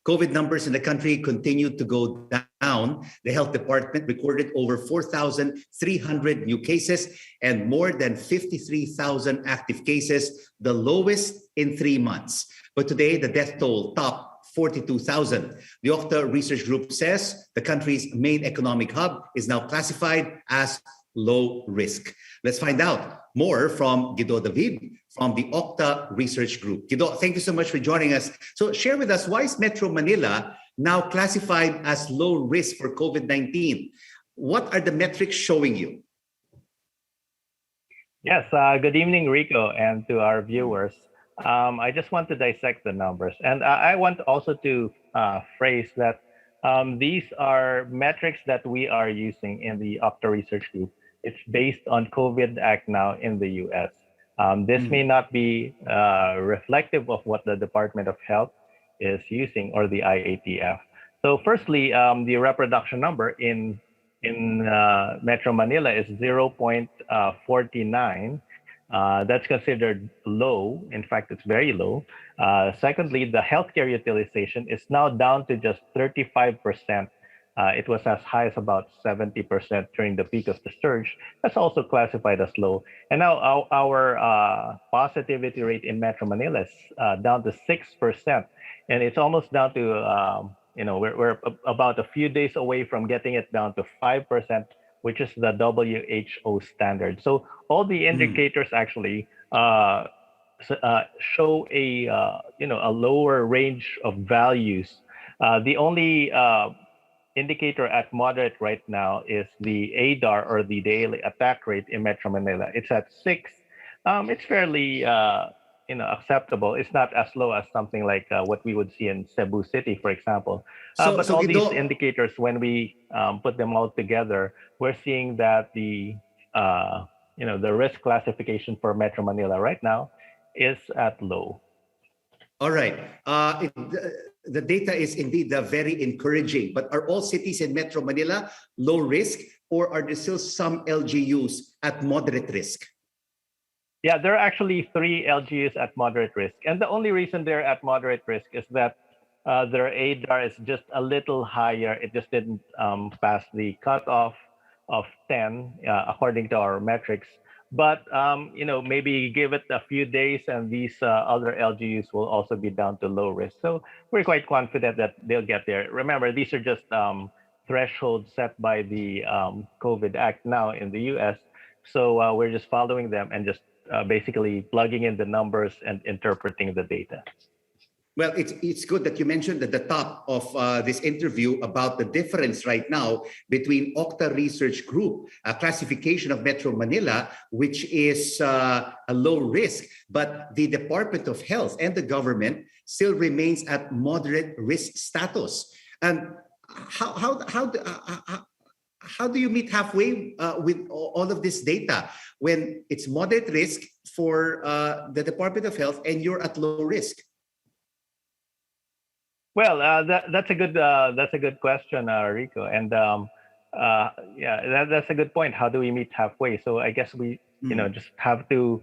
COVID numbers in the country continued to go down. The health department recorded over 4,300 new cases and more than 53,000 active cases, the lowest in 3 months. But today, the death toll topped 42,000. The OCTA Research Group says the country's main economic hub is now classified as low risk. Let's find out more from Guido David from the OCTA Research Group. Guido, thank you so much for joining us. So share with us, why is Metro Manila now classified as low risk for COVID-19? What are the metrics showing you? Yes, good evening, Rico, and to our viewers. I just want to dissect the numbers. And I want also to phrase that these are metrics that we are using in the OCTA Research Group. It's based on COVID Act now in the US. This may not be reflective of what the Department of Health is using or the IATF. So firstly, the reproduction number in Metro Manila is 0.49. That's considered low. In fact, it's very low. Secondly, the healthcare utilization is now down to just 35%. It was as high as about 70% during the peak of the surge. That's also classified as low. And now our positivity rate in Metro Manila is down to 6%. And it's almost down to, we're about a few days away from getting it down to 5%, which is the WHO standard. So all the indicators actually show a lower range of values. The only indicator at moderate right now is the ADAR, or the daily attack rate in Metro Manila. It's at 6. It's fairly acceptable. It's not as low as something like what we would see in Cebu City, for example. But all these indicators, when we put them all together, we're seeing that the risk classification for Metro Manila right now is at low. All right. The data is indeed very encouraging, but are all cities in Metro Manila low risk, or are there still some LGUs at moderate risk? Yeah, there are actually 3 LGUs at moderate risk. And the only reason they're at moderate risk is that their ADAR is just a little higher. It just didn't pass the cutoff of 10, according to our metrics. But, maybe give it a few days and these other LGUs will also be down to low risk. So we're quite confident that they'll get there. Remember, these are just thresholds set by the COVID Act now in the US. So we're just following them and just basically plugging in the numbers and interpreting the data. Well, it's good that you mentioned at the top of this interview about the difference right now between OCTA Research Group, a classification of Metro Manila, which is a low risk, but the Department of Health and the government still remains at moderate risk status. And how do you meet halfway with all of this data when it's moderate risk for the Department of Health and you're at low risk? Well, that's a good question, Rico, and that's a good point. How do we meet halfway? So I guess we just have to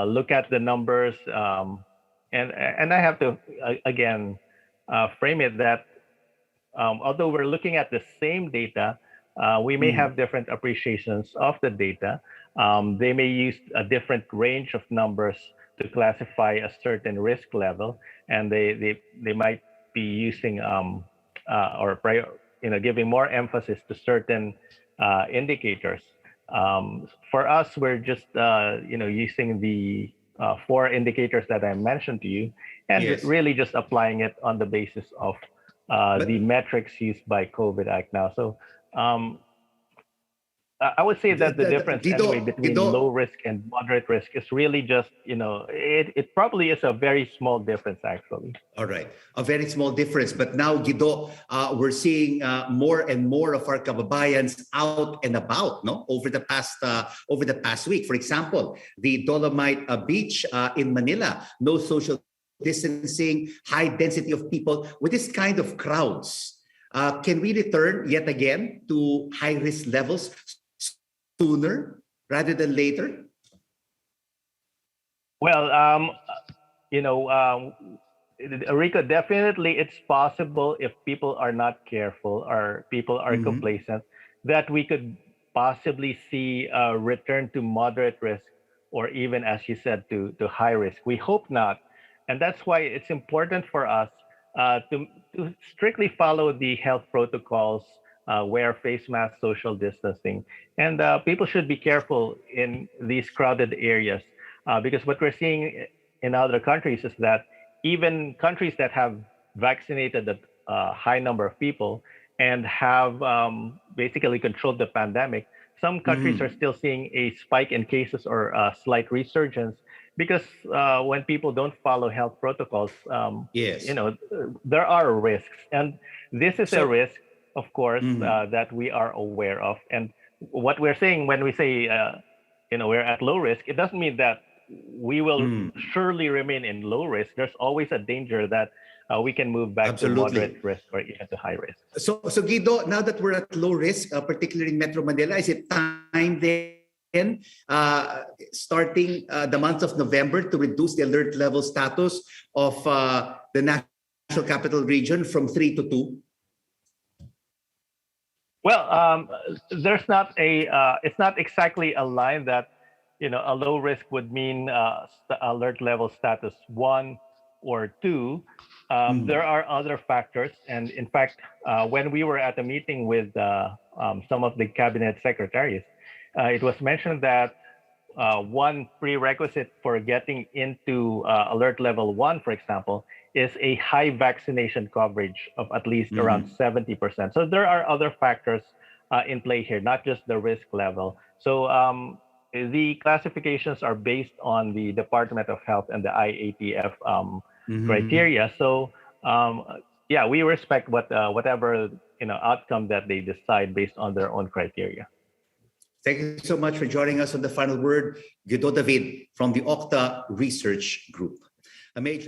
look at the numbers, and I have to again frame it that although we're looking at the same data, we may have different appreciations of the data. They may use a different range of numbers to classify a certain risk level, and they might be using giving more emphasis to certain indicators. For us, we're just using the 4 indicators that I mentioned to you, and really just applying it on the basis of the metrics used by COVID Act now. So I would say that the difference between low risk and moderate risk is really just, it probably is a very small difference, actually. All right. A very small difference. But now, Guido, we're seeing more and more of our kababayans out and about, over the past week. For example, the Dolomite Beach in Manila, no social distancing, high density of people. With this kind of crowds, can we return yet again to high-risk levels sooner rather than later? Well, Rico, definitely it's possible if people are not careful or people are complacent that we could possibly see a return to moderate risk or even, as you said, to high risk. We hope not. And that's why it's important for us to strictly follow the health protocols, wear face masks, social distancing. And people should be careful in these crowded areas because what we're seeing in other countries is that even countries that have vaccinated a high number of people and have basically controlled the pandemic, some countries are still seeing a spike in cases or a slight resurgence because when people don't follow health protocols, Yes. there are risks. And this is a So, risk, of course, that we are aware of. And what we're saying when we say, we're at low risk, it doesn't mean that we will surely remain in low risk. There's always a danger that we can move back to absolutely. moderate risk or even to high risk. So Guido, now that we're at low risk, particularly in Metro Manila, is it time then, starting the month of November, to reduce the alert level status of the National Capital Region from 3 to 2? Well, there's not it's not exactly a line that, a low risk would mean alert level status 1 or 2. There are other factors. And in fact, when we were at a meeting with some of the cabinet secretaries, it was mentioned that one prerequisite for getting into alert level 1, for example, is a high vaccination coverage of at least around 70%. So there are other factors in play here, not just the risk level. So the classifications are based on the Department of Health and the IATF criteria. So we respect whatever outcome that they decide based on their own criteria. Thank you so much for joining us on The Final Word, Guido David from the OCTA Research Group. A major